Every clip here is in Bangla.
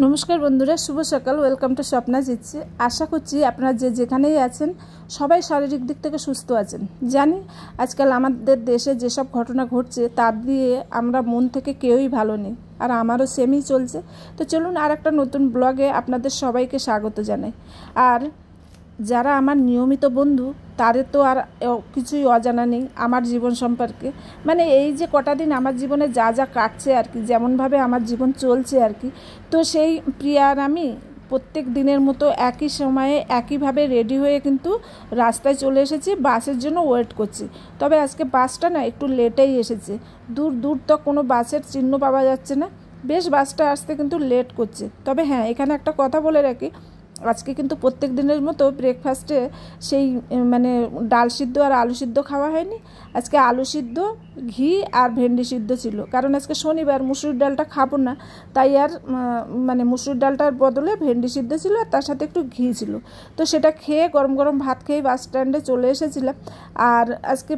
নমস্কার বন্ধুরা, শুভ সকাল। ওয়েলকাম টু স্বপ্না জিতছি। আশা করছি আপনারা যে যেখানেই আছেন সবাই শারীরিক দিক থেকে সুস্থ আছেন। জানি আজকাল আমাদের দেশে যেসব ঘটনা ঘটছে তার দিয়ে আমরা মন থেকে কেউই ভালো নেই, আর আমারও সেমই চলছে। তো চলুন আর একটা নতুন ব্লগে আপনাদের সবাইকে স্বাগত জানাই। আর যারা আমার নিয়মিত বন্ধু তাদের তো আর কিছুই অজানা নেই আমার জীবন সম্পর্কে। মানে এই যে কটা দিন আমার জীবনে যা যা কাটছে আর কি, যেমনভাবে আমার জীবন চলছে আর কি, তো সেই প্রিয়া আর আমি প্রত্যেক দিনের মতো একই সময়ে একইভাবে রেডি হয়ে কিন্তু রাস্তায় চলে এসেছি, বাসের জন্য ওয়েট করছি। তবে আজকে বাসটা না একটু লেটেই এসেছে, দূর দূর তো কোনো বাসের চিহ্ন পাওয়া যাচ্ছে না, বেশ বাসটা আসতে কিন্তু লেট করছে। তবে হ্যাঁ, এখানে একটা কথা বলে রাখি, আজকে কিন্তু প্রত্যেক দিনের মতো ব্রেকফাস্টে সেই মানে ডাল সিদ্ধ আর আলু সিদ্ধ খাওয়া হয়নি। আজকে আলু সিদ্ধ, ঘি আর ভেন্ডি সিদ্ধ ছিল, কারণ আজকে শনিবার, মুসুর ডালটা খাবো না, তাই আর মানে মুসুর ডালটার বদলে ভেন্ডি সিদ্ধ ছিল আর তার সাথে একটু ঘি ছিল। তো সেটা খেয়ে গরম গরম ভাত খেয়ে বাস স্ট্যান্ডে চলে এসেছিলাম। আর আজকে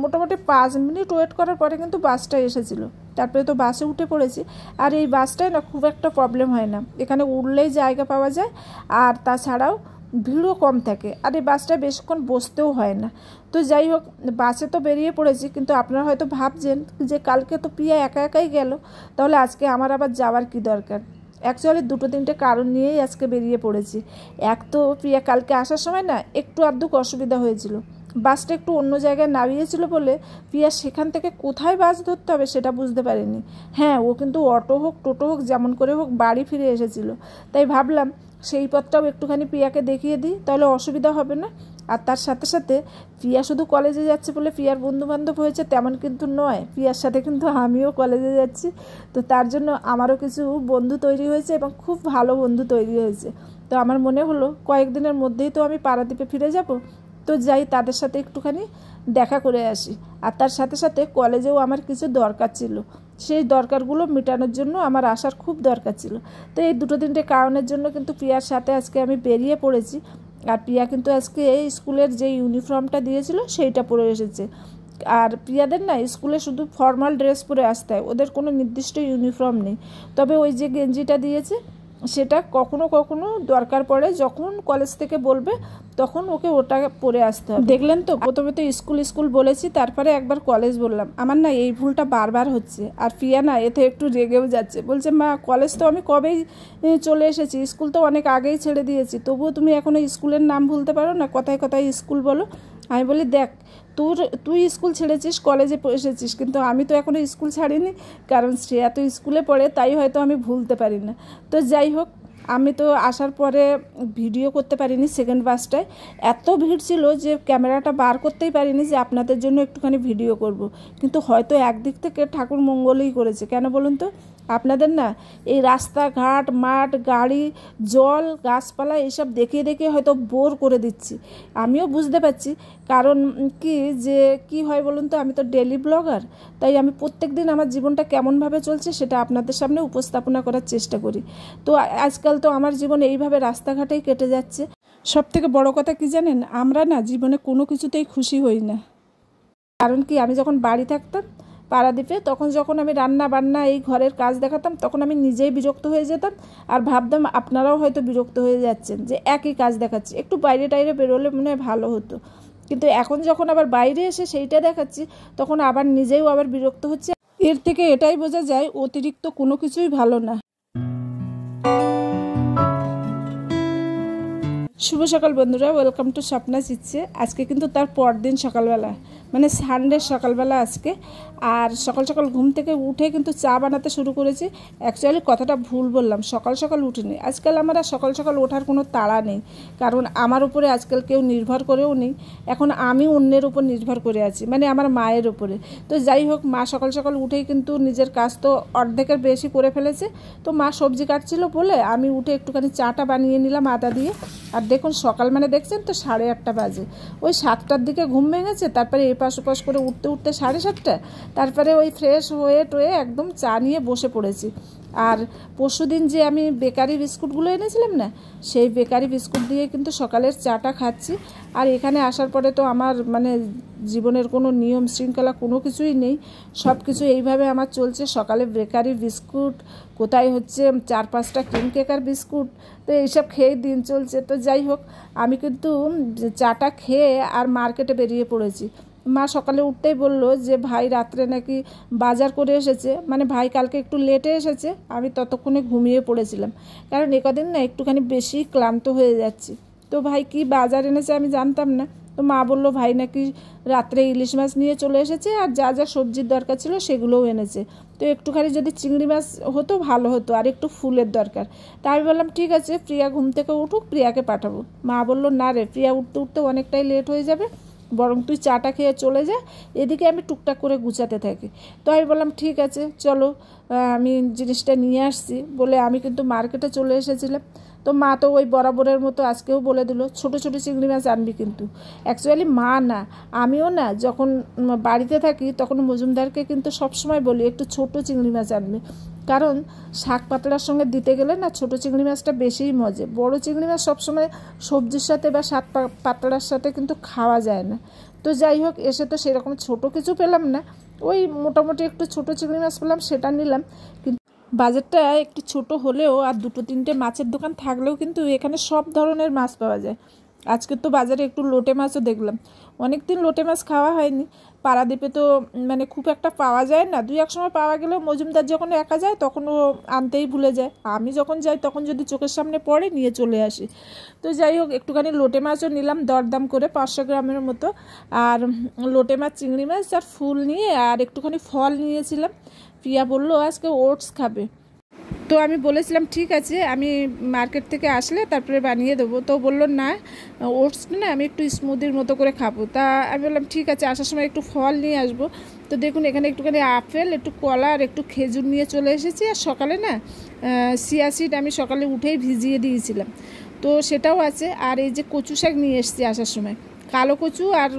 মোটামুটি 5 মিনিট ওয়েট করার পরে কিন্তু বাসটা এসেছিলো। তারপরে তো বাসে উঠে পড়েছি। আর এই বাসটায় না খুব একটা প্রবলেম হয় না, এখানে উঠলেই জায়গা পাওয়া যায়, আর তাছাড়াও ভিড়ও কম থাকে, আর এই বাসটায় বেশিক্ষণ বসতেও হয় না। তো যাই হোক, বাসে তো বেরিয়ে পড়েছি, কিন্তু আপনারা হয়তো ভাবছেন যে কালকে তো প্রিয়া একা একাই গেল, তাহলে আজকে আমার আবার যাওয়ার কি দরকার। অ্যাকচুয়ালি 2-3টে কারণ নিয়েই আজকে বেরিয়ে পড়েছি। এক তো প্রিয়া কালকে আসার সময় না একটু আধটু অসুবিধা হয়েছিল, বাসটা একটু অন্য জায়গায় নামিয়েছিল বলে প্রিয়া সেখান থেকে কোথায় বাস ধরতে হবে সেটা বুঝতে পারেনি। হ্যাঁ, ও কিন্তু অটো হোক টোটো হোক যেমন করে হোক বাড়ি ফিরে এসেছিল, তাই ভাবলাম সেই পথটাও একটুখানি প্রিয়াকে দেখিয়ে দিই, তাহলে অসুবিধা হবে না। আর তার সাথে সাথে প্রিয়া শুধু কলেজে যাচ্ছে বলে প্রিয়ার বন্ধুবান্ধব হয়েছে তেমন কিন্তু নয়, প্রিয়ার সাথে কিন্তু আমিও কলেজে যাচ্ছি। তো তার জন্য আমারও কিছু বন্ধু তৈরি হয়েছে এবং খুব ভালো বন্ধু তৈরি হয়েছে। তো আমার মনে হলো কয়েকদিনের মধ্যেই তো আমি পারাদ্বীপে ফিরে যাব, তো যাই তাদের সাথে একটুখানি দেখা করে আসি। আর তার সাথে সাথে কলেজেও আমার কিছু দরকার ছিল, সেই দরকারগুলো মেটানোর জন্য আমার আসার খুব দরকার ছিল। তো এই 2-3টে কারণের জন্য কিন্তু প্রিয়ার সাথে আজকে আমি বেরিয়ে পড়েছি। আর প্রিয়া কিন্তু আজকে এই স্কুলের যে ইউনিফর্মটা দিয়েছিল সেইটা পরে এসেছে। আর প্রিয়াদের না স্কুলে শুধু ফর্মাল ড্রেস পরে আসতে হয়, ওদের কোনো নির্দিষ্ট ইউনিফর্ম নেই। তবে ওই যে গেঞ্জিটা দিয়েছে সেটা কখনো কখনো দরকার পড়ে, যখন কলেজ থেকে বলবে তখন ওকে ওটা পরে আসতে হবে। দেখলেন তো, প্রথমে তো স্কুল স্কুল বলেছি, তারপরে একবার কলেজ বললাম। আমার না এই ভুলটা বারবার হচ্ছে, আর প্রিয়া না এতে একটু রেগেও যাচ্ছে, বলছে মা কলেজ তো আমি কবেই চলে এসেছি, স্কুল তো অনেক আগেই ছেড়ে দিয়েছি, তবুও তুমি এখনও স্কুলের নাম ভুলতে পারো না, কথায় কথায় স্কুল বলো। আমি বলি দেখ, তুই স্কুল ছেড়েছিস, কলেজে এসেছিস, কিন্তু আমি তো এখনও স্কুল ছাড়িনি, কারণ শ্রেয়া তো স্কুলে পড়ে, তাই হয়তো আমি ভুলতে পারি না। তো যাই হোক, আমি তো আসার পরে ভিডিও করতে পারিনি, সেকেন্ড বাসটায় এত ভিড় ছিল যে ক্যামেরাটা বার করতেই পারিনি যে আপনাদের জন্য একটুখানি ভিডিও করব। কিন্তু হয়তো একদিক থেকে ঠাকুর মঙ্গলই করেছে, কেন বলুন তো, আপনাদের না এই রাস্তাঘাট, মাঠ, গাড়ি, জল, গাছপালা এসব দেখিয়ে দেখিয়ে হয়তো বোর করে দিচ্ছি, আমিও বুঝতে পারছি। কারণ কি হয় বলুন তো, আমি তো ডেলি ব্লগার, তাই আমি প্রত্যেক দিন আমার জীবনটা কেমনভাবে চলছে সেটা আপনাদের সামনে উপস্থাপনা করার চেষ্টা করি। তো আজকাল তো আমার জীবন এইভাবে রাস্তাঘাটেই কেটে যাচ্ছে। সবথেকে বড় কথা কি জানেন, আমরা না জীবনে কোনো কিছুতেই খুশি হই না। কারণ কি, আমি যখন বাড়ি থাকতাম পারাদ্বীপে, তখন যখন আমি রান্না বান্না এই ঘরের কাজ দেখাতাম, তখন আমি নিজেই বিরক্ত হয়ে যেতাম, আর ভাবতাম আপনারাও হয়তো বিরক্ত হয়ে যাচ্ছেন যে একই কাজ দেখাচ্ছি, একটু বাইরে টাইরে বেরোলে মনে হয় ভালো হতো। কিন্তু এখন যখন আবার বাইরে এসে সেইটা দেখাচ্ছি, তখন আবার নিজেও আবার বিরক্ত হচ্ছে। এর থেকে এটাই বোঝা যায় অতিরিক্ত কোনো কিছুই ভালো না। শুভ সকাল বন্ধুরা, ওয়েলকাম টু স্বপ্না জিতছে। আজকে কিন্তু তার পরদিন সকালবেলা, মানে সানডে সকালবেলা আজকে। আর সকাল সকাল ঘুম থেকে উঠে কিন্তু চা বানাতে শুরু করেছি। অ্যাকচুয়ালি কথাটা ভুল বললাম, সকাল সকাল উঠিনি। আজকাল আমার আর সকাল সকাল ওঠার কোনো তাড়া নেই, কারণ আমার উপরে আজকাল কেউ নির্ভর করেও নেই। এখন আমি অন্যের উপর নির্ভর করে আছি, মানে আমার মায়ের উপরে। তো যাই হোক, মা সকাল সকাল উঠেই কিন্তু নিজের কাজ তো অর্ধেকের বেশি করে ফেলেছে। তো মা সবজি কাটছিল বলে আমি উঠে একটুখানি চাটা বানিয়ে নিলাম আদা দিয়ে। আর দেখুন সকাল মানে দেখছেন তো 8:30 বাজে, ওই 7টার দিকে ঘুম ভেঙেছে, তারপরে এপাশ ওপাশ করে উঠতে উঠতে 7:30, তারপরে ওই ফ্রেশ হয়ে টয়ে একদম চা নিয়ে বসে পড়েছি। আর পরশুদিন যে আমি বেকারি বিস্কুটগুলো এনেছিলাম না, সেই বেকারি বিস্কুট দিয়ে কিন্তু সকালের চাটা খাচ্ছি। আর এখানে আসার পরে তো আমার মানে জীবনের কোনো নিয়ম শৃঙ্খলা কোনো কিছুই নেই, সব কিছু এইভাবে আমার চলছে। সকালে বেকারি বিস্কুট, কোথায় হচ্ছে 4-5টা ক্রিম কেকার বিস্কুট, তো এইসব খেয়ে দিন চলছে। তো যাই হোক, আমি কিন্তু চাটা খেয়ে আর মার্কেটে বেরিয়ে পড়েছি। মা সকালে উঠতেই বললো যে ভাই রাত্রে নাকি বাজার করে এসেছে, মানে ভাই কালকে একটু লেটে এসেছে, আমি ততক্ষণে ঘুমিয়ে পড়েছিলাম, কারণ একদিন না একটুখানি বেশি ক্লান্ত হয়ে যাচ্ছি। তো ভাই কি বাজার এনেছে আমি জানতাম না। তো মা বললো ভাই নাকি রাত্রে ইলিশ মাছ নিয়ে চলে এসেছে, আর যা যা সবজির দরকার ছিল সেগুলোও এনেছে। তো একটুখানি যদি চিংড়ি মাছ হতো ভালো হতো, আর একটু ফুলের দরকার। তা আমি বললাম ঠিক আছে, প্রিয়া ঘুম থেকে উঠুক, প্রিয়াকে পাঠাবো। মা বললো না রে, প্রিয়া উঠতে উঠতে অনেকটাই লেট হয়ে যাবে, বরং তুই চাটা খেয়ে চলে যা, এদিকে আমি টুকটাক করে গুছাতে থাকি। তো আমি বললাম ঠিক আছে চলো, আমি জিনিসটা নিয়ে আসছি বলে আমি কিন্তু মার্কেটে চলে এসেছিলাম। তো মা তো ওই বরাবরের মতো আজকেও বলে দিল ছোটো ছোটো চিংড়ি মাছ আনবি কিন্তু। অ্যাকচুয়ালি মা না, আমিও না যখন বাড়িতে থাকি তখন মজুমদারকে কিন্তু সবসময় বলি একটু ছোটো চিংড়ি মাছ আনবে, কারণ শাক পাতলার সঙ্গে দিতে গেলে না ছোটো চিংড়ি মাছটা বেশিই মজে। বড় চিংড়ি মাছ সবসময় সবজির সাথে বা শাক পাতলার সাথে কিন্তু খাওয়া যায় না। তো যাই হোক, এসে তো সেরকম ছোটো কিছু পেলাম না, ওই মোটামুটি একটু ছোটো চিংড়ি মাছ পেলাম, সেটা নিলাম। কিন্তু বাজারটা একটু ছোট হলেও আর 2-3টে মাছের দোকান থাকলেও কিন্তু এখানে সব ধরনের মাছ পাওয়া যায়। আজকে তো বাজারে একটু লোটে মাছও দেখলাম, অনেক দিন লোটে মাছ খাওয়া হয়নি। পারাদ্বীপে তো মানে খুব একটা পাওয়া যায় না, 2-1 সময় পাওয়া গেলেও মজুমদার যখন একা যায় তখন ও আনতেই ভুলে যায়, আমি যখন যাই তখন যদি চোখের সামনে পড়ে নিয়ে চলে আসি। তো যাই হোক, একটুখানি লোটে মাছও নিলাম দরদাম করে 500 গ্রামের মতো, আর লোটে মাছ, চিংড়ি মাছ আর ফুল নিয়ে আর একটুখানি ফল নিয়েছিলাম। প্রিয়া বললো আজকে ওটস খাবে, তো আমি বলেছিলাম ঠিক আছে, আমি মার্কেট থেকে আসলে তারপরে বানিয়ে দেবো। তো বললো না, ওটসটা না আমি একটু স্মুদির মতো করে খাবো। তা আমি বললাম ঠিক আছে, আসার সময় একটু ফল নিয়ে আসবো। তো দেখুন এখানে একটুখানি আপেল, একটু কলা আর একটু খেজুর নিয়ে চলে এসেছি। আর সকালে না চিয়া সিড আমি সকালে উঠেই ভিজিয়ে দিয়েছিলাম, তো সেটাও আছে। আর এই যে কচু শাক নিয়ে এসেছি আসার সময়, কালো কচু আর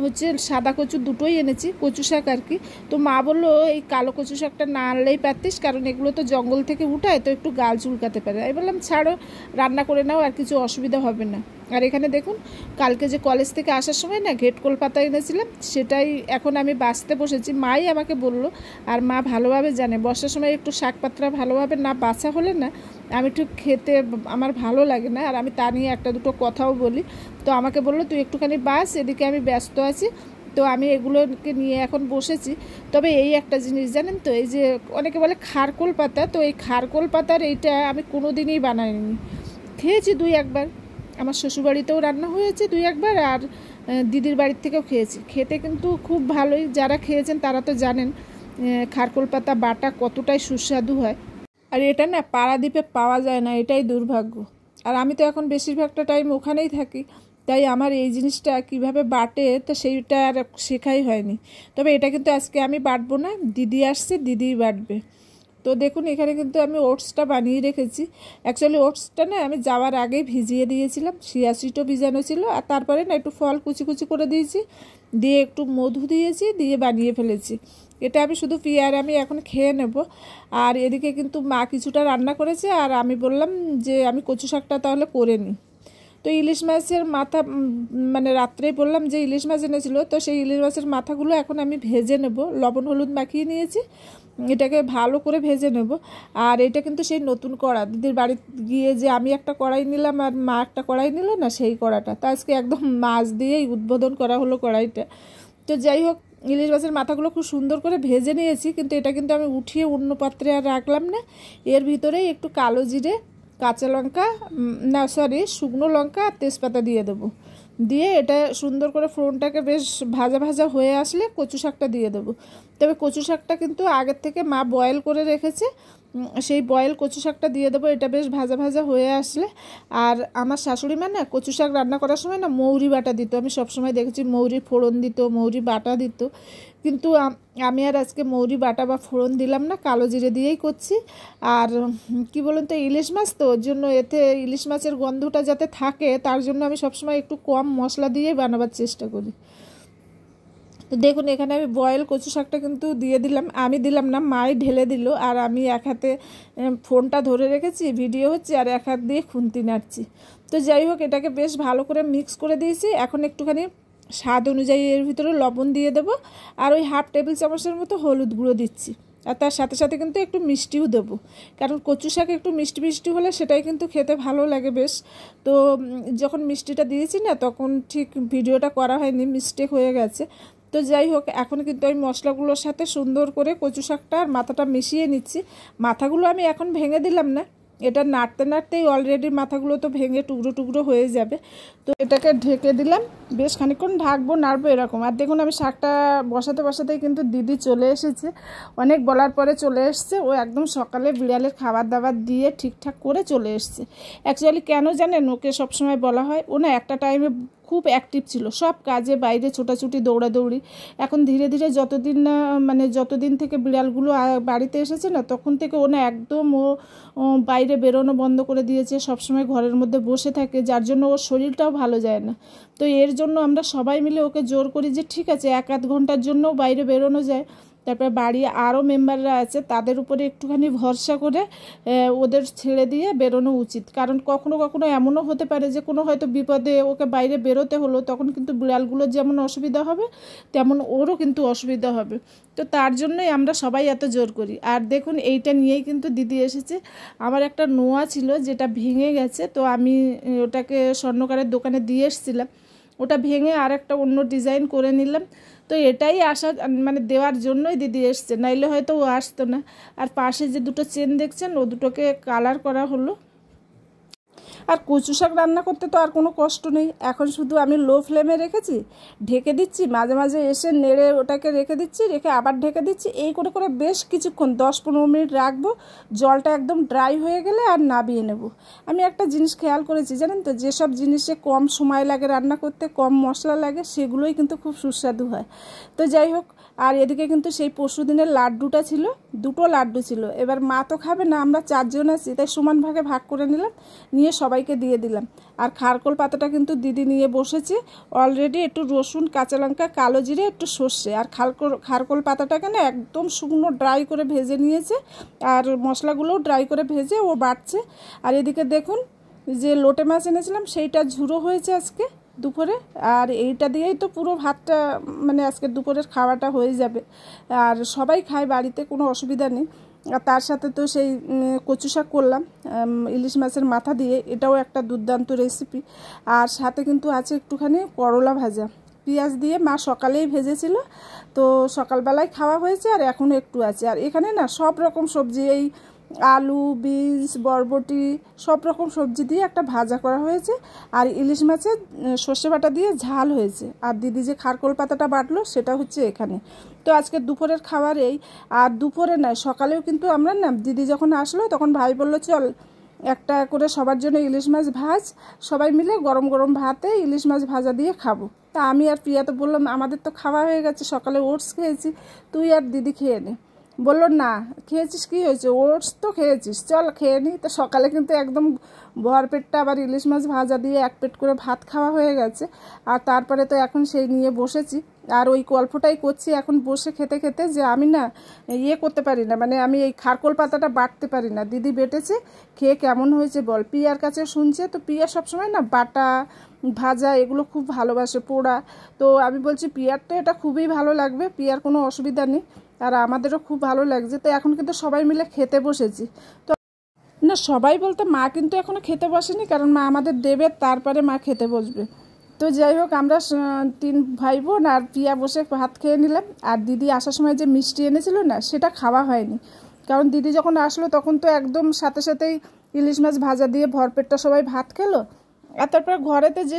হচ্ছে সাদা কচু দুটোই এনেছি, কচু শাক আর কি। তো মা বললো এই কালো কচু শাকটা না আনলেই পারতিস, কারণ এগুলো তো জঙ্গল থেকে উঠায়, তো একটু গাল চুলকাতে পারে। আমি বললাম ছাড়ো, রান্না করে নাও, আর কিছু অসুবিধা হবে না। আর এখানে দেখুন, কালকে যে কলেজ থেকে আসার সময় না ঘেটকোল পাতা এনেছিলাম, সেটাই এখন আমি বাছতে বসেছি। মাই আমাকে বলল, আর মা ভালোভাবে জানে বর্ষার সময় একটু শাক পাতা ভালোভাবে না বাছা হলে না আমি একটু খেতে আমার ভালো লাগে না, আর আমি তা নিয়ে একটা দুটো কথাও বলি। তো আমাকে বললো তুই একটুখানি বাস, এদিকে আমি ব্যস্ত আছি। তো আমি এগুলোকে নিয়ে এখন বসেছি। তবে এই একটা জিনিস জানেন তো, এই যে অনেকে বলে খারকোল পাতা, তো এই খারকোল পাতার এইটা আমি কোনো দিনই বানাইনি, খেয়েছি 2-1বার, আমার শ্বশুরবাড়িতেও রান্না হয়েছে 2-1বার, আর দিদির বাড়ির থেকেও খেয়েছি। খেতে কিন্তু খুব ভালোই, যারা খেয়েছেন তারা তো জানেন খারকোল পাতা বাটা কতটাই সুস্বাদু হয়। আর এটা না পারাদ্বীপে পাওয়া যায় না, এটাই দুর্ভাগ্য। আর আমি তো এখন বেশিরভাগটা টাইম ওখানেই থাকি, তাই আমার এই জিনিসটা কিভাবে বাটে তো সেইটা আর শেখাই হয়নি। তবে এটা কিন্তু আজকে আমি বাটবো না, দিদি আসছে, দিদিই বাটবে। তো দেখুন এখানে কিন্তু আমি ওটসটা বানিয়ে রেখেছি। অ্যাকচুয়ালি ওটসটা না আমি যাওয়ার আগেই ভিজিয়ে দিয়েছিলাম, চিয়া সিডও ভিজানো ছিল, আর তারপরে না একটু ফল কুচি কুচি করে দিয়েছি, দিয়ে একটু মধু দিয়েছি, দিয়ে বানিয়ে ফেলেছি। এটা আমি শুধু পিয়ার আমি এখন খেয়ে নেব। আর এদিকে কিন্তু মা কিছুটা রান্না করেছে, আর আমি বললাম যে আমি কচু শাকটা তাহলে করে নিই। তো ইলিশ মাছের মাথা মানে রাত্রেই বললাম যে ইলিশ মাছ এনেছিল, তো সেই ইলিশ মাছের মাথাগুলো এখন আমি ভেজে নেব, লবণ হলুদ মাখিয়ে নিয়েছি, এটাকে ভালো করে ভেজে নেব। আর এটা কিন্তু সেই নতুন কড়া, দিদির বাড়ি গিয়ে যে আমি একটা কড়াই নিলাম আর মা একটা কড়াই নিল না, সেই কড়াটা তো আজকে একদম মাছ দিয়েই উদ্বোধন করা হলো কড়াইটা। তো যাই হোক, ইলিশ মাছের মাথাগুলো খুব সুন্দর করে ভেজে নিয়েছি, কিন্তু এটা কিন্তু আমি উঠিয়ে অন্য পাত্রে আর রাখলাম না। এর ভিতরেই একটু কালো জিরে, কাঁচা লঙ্কা, না সরি শুকনো লঙ্কা আর তেজপাতা দিয়ে দেবো। দিয়ে এটা সুন্দর করে ফোড়নটাকে বেশ ভাজা ভাজা হয়ে আসলে কচু শাকটা দিয়ে দেবো। তবে কচু শাকটা কিন্তু আগের থেকে মা বয়েল করে রেখেছে, সেই বয়েল কচু শাকটা দিয়ে দেবো এটা বেশ ভাজা ভাজা হয়ে আসলে। আর আমার শাশুড়ি মা না কচু শাক রান্না করার সময় না মৌরি বাটা দিত, আমি সবসময় দেখেছি মৌরি ফোড়ন দিত, মৌরি বাটা দিত, কিন্তু আমি আর আজকে মৌরি বাটা বা ফোড়ন দিলাম না, কালো জিরে দিয়েই করছি। আর কি বলুন তো, ইলিশ মাছ তো, ওর জন্য এতে ইলিশ মাছের গন্ধটা যাতে থাকে তার জন্য আমি সবসময় একটু কম মশলা দিয়েই বানাবার চেষ্টা করি। তো দেখুন এখানে আমি বয়েল কচু শাকটা কিন্তু দিয়ে দিলাম, আমি দিলাম না, মাই ঢেলে দিল। আর আমি এক হাতে ফোনটা ধরে রেখেছি, ভিডিও হচ্ছে, আর এক হাত দিয়ে খুন্তি নাড়ছি। তো যাই হোক, এটাকে বেশ ভালো করে মিক্স করে দিয়েছি। এখন একটুখানি স্বাদ অনুযায়ী এর ভিতরে লবণ দিয়ে দেবো, আর ওই 1/2 টেবিল চামচের মতো হলুদ গুঁড়ো দিচ্ছি। আর তার সাথে সাথে কিন্তু একটু মিষ্টিও দেবো, কারণ কচু শাক একটু মিষ্টি মিষ্টি হলে সেটাই কিন্তু খেতে ভালো লাগে বেশ। তো যখন মিষ্টিটা দিয়েছি না, তখন ঠিক ভিডিওটা করা হয়নি, মিস্টেক হয়ে গেছে। তো যাই হোক, এখন কিন্তু আমি মশলাগুলোর সাথে সুন্দর করে কচু শাকটা আর মাথাটা মিশিয়ে নিচ্ছি। মাথাগুলো আমি এখন ভেঙে দিলাম না, এটা নাড়তে নাড়তেই অলরেডি মাথাগুলো তো ভেঙে টুকরো টুকরো হয়ে যাবে। তো এটাকে ঢেকে দিলাম, বেশ খানিকক্ষণ ঢাকবো, নাড়বো এরকম। আর দেখুন আমি শাকটা বসাতে বসাতেই কিন্তু দিদি চলে এসেছে, অনেক বলার পরে চলে এসছে। ও একদম সকালে বিড়ালের খাবার দাবার দিয়ে ঠিকঠাক করে চলে এসছে। অ্যাকচুয়ালি কেন জানেন, ওকে সবসময় বলা হয়, ও না একটা টাইমে খুব অ্যাক্টিভ ছিল, সব কাজে বাইরে ছোটাছুটি দৌড়াদৌড়ি। এখন ধীরে ধীরে যতদিন থেকে বিড়ালগুলো বাড়িতে এসেছে না, তখন থেকে ও না একদম ও বাইরে বেরোনো বন্ধ করে দিয়েছে, সবসময় ঘরের মধ্যে বসে থাকে, যার জন্য ওর শরীরটাও ভালো যায় না। তো এর জন্য আমরা সবাই মিলে ওকে জোর করি যে ঠিক আছে 1-8 ঘন্টার জন্যও বাইরে বেরোনো যায়। তারপরে বাড়ি আরও মেম্বাররা আছে, তাদের উপরে একটুখানি ভরসা করে ওদের ছেড়ে দিয়ে বেরোনো উচিত। কারণ কখনো কখনো এমনও হতে পারে যে কোনো হয়তো বিপদে ওকে বাইরে বেরোতে হলো, তখন কিন্তু বিড়ালগুলোর যেমন অসুবিধা হবে, তেমন ওরও কিন্তু অসুবিধা হবে। তো তার জন্যই আমরা সবাই এত জোর করি। আর দেখুন এইটা নিয়েই কিন্তু দিদি এসেছে। আমার একটা নোয়া ছিল যেটা ভেঙে গেছে, তো আমি ওটাকে স্বর্ণকারের দোকানে দিয়ে এসেছিলাম, ওটা ভেঙে আর একটা অন্য ডিজাইন করে নিলাম। তো এটাই দেওয়ার জন্যই দিদি এসছে, নাইলে হয়তো ও আসতো না। আর পাশে যে দুটো চেন দেখছেন, ও দুটোকে কালার করা হলো। আর কচু শাক রান্না করতে তো আর কোনো কষ্ট নেই, এখন শুধু আমি লো ফ্লেমে রেখেছি, ঢেকে দিচ্ছি, মাঝে মাঝে এসে নেড়ে ওটাকে রেখে দিচ্ছি, রেখে আবার ঢেকে দিচ্ছি, এই করে করে বেশ কিছুক্ষণ 10-15 মিনিট রাখবো। জলটা একদম ড্রাই হয়ে গেলে আর নাবিয়ে নেব। আমি একটা জিনিস খেয়াল করেছি জানেন তো, যেসব জিনিসে কম সময় লাগে রান্না করতে, কম মশলা লাগে, সেগুলোই কিন্তু খুব সুস্বাদু হয়। তো যাই হোক, আর এদিকে কিন্তু সেই পরশু দিনের লাড্ডুটা ছিল, 2টো লাড্ডু ছিল। এবার মা তো খাবে না, আমরা 4 জন আছি, তাই সমান ভাগে ভাগ করে নিলাম, নিয়ে সবাইকে দিয়ে দিলাম। আর খারকোল পাতাটা কিন্তু দিদি নিয়ে বসেছে অলরেডি, একটু রসুন, কাঁচা লঙ্কা, কালো জিরে, একটু সর্ষে, আর খারকোল পাতাটাকে না একদম শুকনো ড্রাই করে ভেজে নিয়েছে, আর মশলাগুলোও ড্রাই করে ভেজে ও বাটছে। আর এদিকে দেখুন যে লোটে মাছ এনেছিলাম, সেইটা ঝুরো হয়েছে আজকে দুপুরে, আর এইটা দিয়েই তো পুরো ভাতটা আজকে দুপুরের খাওয়াটা হয়ে যাবে। আর সবাই খায় বাড়িতে, কোনো অসুবিধা নেই। আর তার সাথে তো সেই কচু শাক করলাম ইলিশ মাছের মাথা দিয়ে, এটাও একটা দুর্দান্ত রেসিপি। আর সাথে কিন্তু আছে একটুখানি করলা ভাজা, পেঁয়াজ দিয়ে মা সকালেই ভেজেছিল, তো সকালবেলায় খাওয়া হয়েছে, আর এখনও একটু আছে। আর এখানে না সব রকম সবজি, এই আলু, বিনস, বরবটি, সব রকম সবজি দিয়ে একটা ভাজা করা হয়েছে, আর ইলিশ মাছের সর্ষে বাটা দিয়ে ঝাল হয়েছে। আর দিদি যে খারকোল পাতাটা বাটলো সেটা হচ্ছে এখানে। তো আজকে দুপুরের খাবার এই। আর দুপুরে নয়, সকালেও কিন্তু আমরা না, দিদি যখন আসলো তখন ভাই বললো চল একটা করে সবার জন্য ইলিশ মাছ ভাজ, সবাই মিলে গরম গরম ভাতে ইলিশ মাছ ভাজা দিয়ে খাবো। তা আমি আর প্রিয়া তো বললাম আমাদের তো খাওয়া হয়ে গেছে, সকালে ওটস খেয়েছি, তুই আর দিদি খেয়ে নে। বললো না, খেয়েছিস, কী হয়েছে, ওটস তো খেয়েছিস, চল খেয়ে নি। তো সকালে কিন্তু একদম ভরপেটটা আবার ইলিশ মাছ ভাজা দিয়ে 1 প্লেট করে ভাত খাওয়া হয়ে গেছে। আর তারপরে তো এখন সেই নিয়ে বসেছি, আর ওই গল্পটাই করছি এখন বসে খেতে খেতে, যে আমি না করতে পারি না, আমি এই খারকোল পাতাটা বাটতে পারি না। দিদি বেটেছে, খেয়ে কেমন হয়েছে বল। পিয়ার কাছে শুনছে, তো পিয়া সবসময় না বাটা ভাজা এগুলো খুব ভালোবাসে, পোড়া। তো আমি বলছি পিয়ার তো এটা খুবই ভালো লাগবে, পিয়ার কোনো অসুবিধা নেই, আর আমাদেরও খুব ভালো লাগছে। তো এখন কিন্তু সবাই মিলে খেতে বসেছি। তো না, সবাই বলতে মা কিন্তু এখনও খেতে বসেনি, কারণ মা আমাদের দেবে, তারপরে মা খেতে বসবে। তো যাই হোক, আমরা 3 ভাই বোন আর প্রিয়া বসে ভাত খেয়ে নিলাম। আর দিদি আসার সময় যে মিষ্টি এনেছিল না, সেটা খাওয়া হয়নি, কারণ দিদি যখন আসলো তখন তো একদম সাথে সাথেই ইলিশ মাছ ভাজা দিয়ে ভরপেটটা সবাই ভাত খেলো। আর তারপরে ঘরেতে যে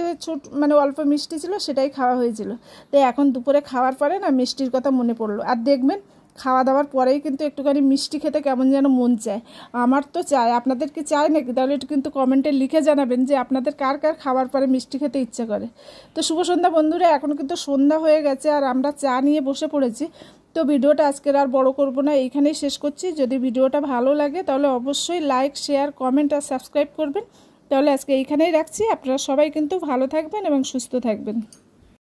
অল্প মিষ্টি ছিল সেটাই খাওয়া হয়েছিল। তো এখন দুপুরে খাওয়ার পরে না মিষ্টির কথা মনে পড়লো। আর দেখবেন খাওয়া দাওয়ার পরেই কিন্তু একটুখানি মিষ্টি খেতে কেমন যেন মন চায়। আমার তো চায়, আপনাদের কি চায় নাকি? তাহলে একটু কিন্তু কমেন্টে লিখে জানাবেন যে আপনাদের কার কার খাওয়ার পরে মিষ্টি খেতে ইচ্ছা করে। তো শুভ সন্ধ্যা বন্ধুরা, এখন কিন্তু সন্ধ্যা হয়ে গেছে, আর আমরা চা নিয়ে বসে পড়েছি। তো ভিডিওটা আজকের আর বড় করব না, এইখানেই শেষ করছি। যদি ভিডিওটা ভালো লাগে তাহলে অবশ্যই লাইক, শেয়ার, কমেন্ট আর সাবস্ক্রাইব করবেন। তাহলে আজকে এইখানেই রাখছি। আপনারা সবাই কিন্তু ভালো থাকবেন এবং সুস্থ থাকবেন।